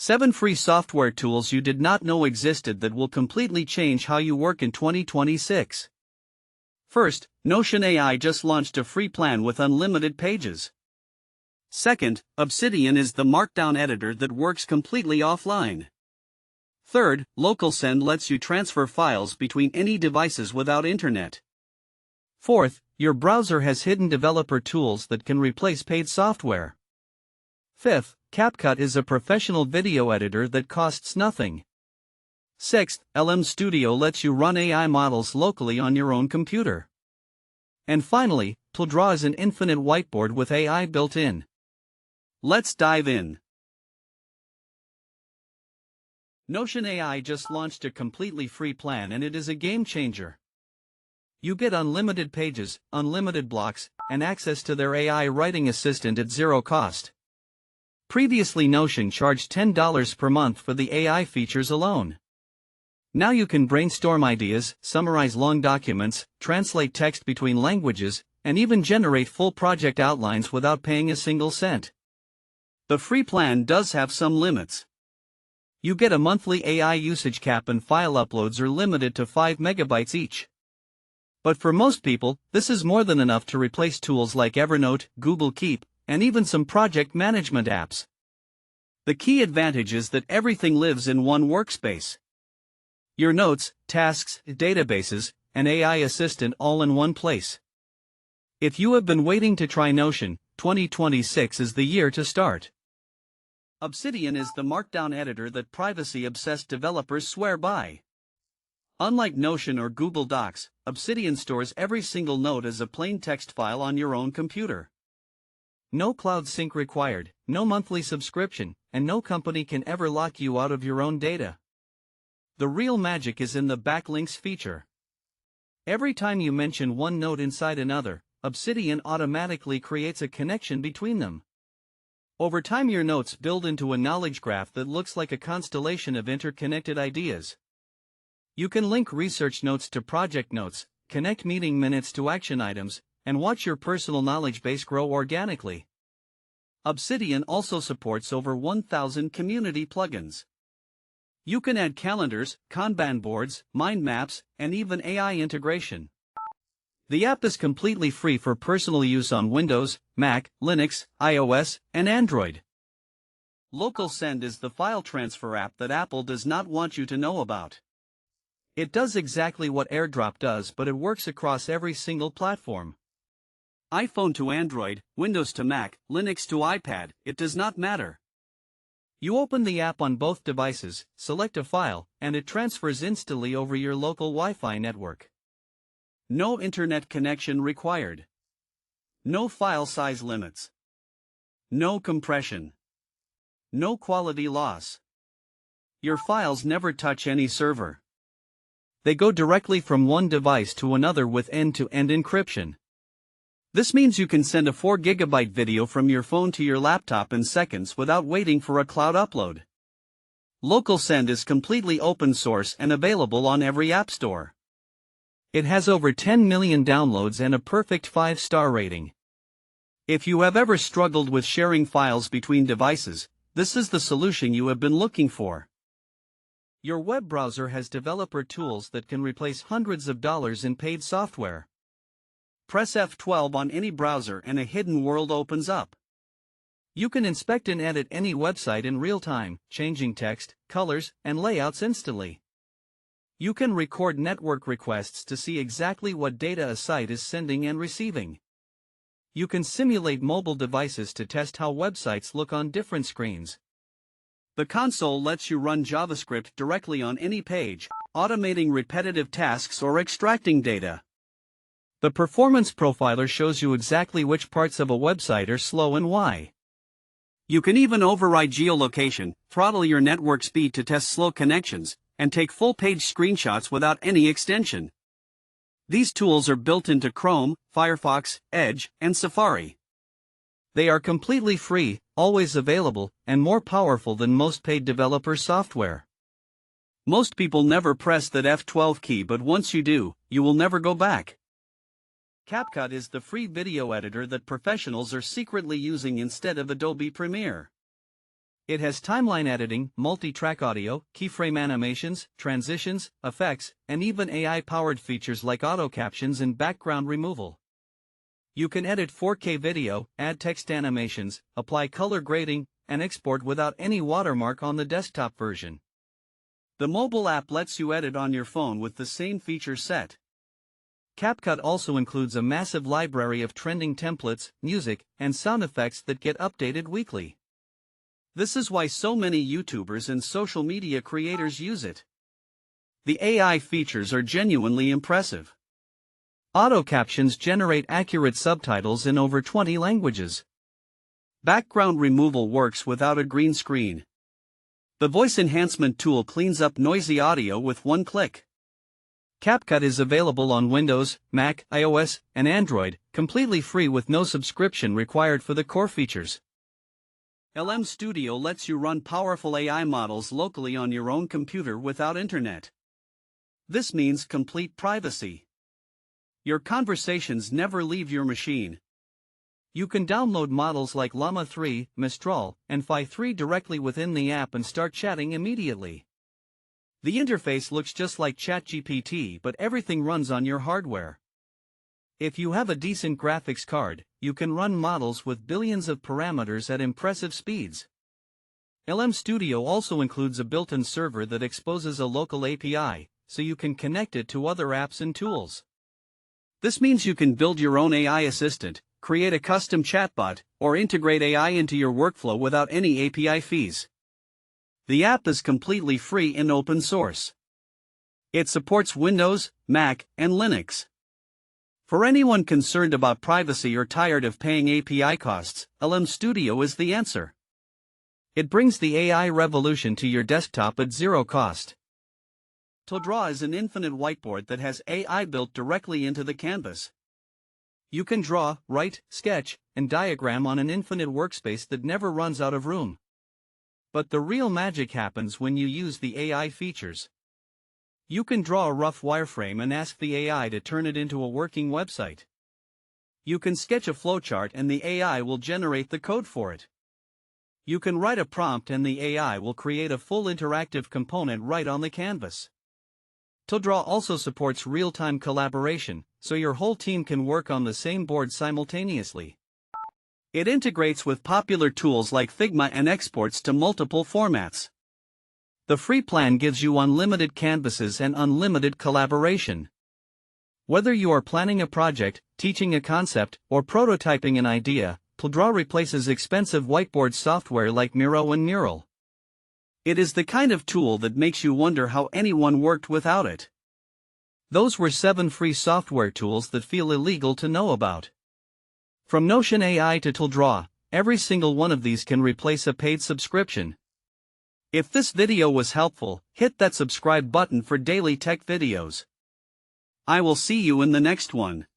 7 free software tools you did not know existed that will completely change how you work in 2026. First, Notion AI just launched a free plan with unlimited pages. Second, Obsidian is the Markdown editor that works completely offline. Third, LocalSend lets you transfer files between any devices without internet. Fourth, your browser has hidden developer tools that can replace paid software. Fifth, CapCut is a professional video editor that costs nothing. Sixth, LM Studio lets you run AI models locally on your own computer. And finally, Tldraw is an infinite whiteboard with AI built in. Let's dive in. Notion AI just launched a completely free plan and it is a game changer. You get unlimited pages, unlimited blocks, and access to their AI writing assistant at zero cost. Previously, Notion charged $10 per month for the AI features alone. Now you can brainstorm ideas, summarize long documents, translate text between languages, and even generate full project outlines without paying a single cent. The free plan does have some limits. You get a monthly AI usage cap and file uploads are limited to 5 megabytes each. But for most people, this is more than enough to replace tools like Evernote, Google Keep, and even some project management apps. The key advantage is that everything lives in one workspace. Your notes, tasks, databases, and AI assistant all in one place. If you have been waiting to try Notion, 2026 is the year to start. Obsidian is the Markdown editor that privacy-obsessed developers swear by. Unlike Notion or Google Docs, Obsidian stores every single note as a plain text file on your own computer. No cloud sync required, no monthly subscription, and no company can ever lock you out of your own data. The real magic is in the backlinks feature. Every time you mention one note inside another, Obsidian automatically creates a connection between them. Over time, your notes build into a knowledge graph that looks like a constellation of interconnected ideas. You can link research notes to project notes, connect meeting minutes to action items, and watch your personal knowledge base grow organically. Obsidian also supports over 1,000 community plugins. You can add calendars, Kanban boards, mind maps, and even AI integration. The app is completely free for personal use on Windows, Mac, Linux, iOS, and Android. LocalSend is the file transfer app that Apple does not want you to know about. It does exactly what AirDrop does, but it works across every single platform. iPhone to Android, Windows to Mac, Linux to iPad, it does not matter. You open the app on both devices, select a file, and it transfers instantly over your local Wi-Fi network. No internet connection required. No file size limits. No compression. No quality loss. Your files never touch any server. They go directly from one device to another with end-to-end encryption. This means you can send a 4 GB video from your phone to your laptop in seconds without waiting for a cloud upload. LocalSend is completely open source and available on every app store. It has over 10 million downloads and a perfect 5-star rating. If you have ever struggled with sharing files between devices, this is the solution you have been looking for. Your web browser has developer tools that can replace hundreds of dollars in paid software. Press F12 on any browser and a hidden world opens up. You can inspect and edit any website in real time, changing text, colors, and layouts instantly. You can record network requests to see exactly what data a site is sending and receiving. You can simulate mobile devices to test how websites look on different screens. The console lets you run JavaScript directly on any page, automating repetitive tasks or extracting data. The performance profiler shows you exactly which parts of a website are slow and why. You can even override geolocation, throttle your network speed to test slow connections, and take full-page screenshots without any extension. These tools are built into Chrome, Firefox, Edge, and Safari. They are completely free, always available, and more powerful than most paid developer software. Most people never press that F12 key, but once you do, you will never go back. CapCut is the free video editor that professionals are secretly using instead of Adobe Premiere. It has timeline editing, multi-track audio, keyframe animations, transitions, effects, and even AI-powered features like auto captions and background removal. You can edit 4K video, add text animations, apply color grading, and export without any watermark on the desktop version. The mobile app lets you edit on your phone with the same feature set. CapCut also includes a massive library of trending templates, music, and sound effects that get updated weekly. This is why so many YouTubers and social media creators use it. The AI features are genuinely impressive. Auto captions generate accurate subtitles in over 20 languages. Background removal works without a green screen. The voice enhancement tool cleans up noisy audio with one click. CapCut is available on Windows, Mac, iOS, and Android, completely free with no subscription required for the core features. LM Studio lets you run powerful AI models locally on your own computer without internet. This means complete privacy. Your conversations never leave your machine. You can download models like Llama 3, Mistral, and Phi 3 directly within the app and start chatting immediately. The interface looks just like ChatGPT, but everything runs on your hardware. If you have a decent graphics card, you can run models with billions of parameters at impressive speeds. LM Studio also includes a built-in server that exposes a local API, so you can connect it to other apps and tools. This means you can build your own AI assistant, create a custom chatbot, or integrate AI into your workflow without any API fees. The app is completely free and open source. It supports Windows, Mac, and Linux. For anyone concerned about privacy or tired of paying API costs, LM Studio is the answer. It brings the AI revolution to your desktop at zero cost. Tldraw is an infinite whiteboard that has AI built directly into the canvas. You can draw, write, sketch, and diagram on an infinite workspace that never runs out of room. But the real magic happens when you use the AI features. You can draw a rough wireframe and ask the AI to turn it into a working website. You can sketch a flowchart and the AI will generate the code for it. You can write a prompt and the AI will create a full interactive component right on the canvas. Tldraw also supports real-time collaboration, so your whole team can work on the same board simultaneously. It integrates with popular tools like Figma and exports to multiple formats. The free plan gives you unlimited canvases and unlimited collaboration. Whether you are planning a project, teaching a concept, or prototyping an idea, Tldraw replaces expensive whiteboard software like Miro and Mural. It is the kind of tool that makes you wonder how anyone worked without it. Those were 7 free software tools that feel illegal to know about. From Notion AI to Tldraw, every single one of these can replace a paid subscription. If this video was helpful, hit that subscribe button for daily tech videos. I will see you in the next one.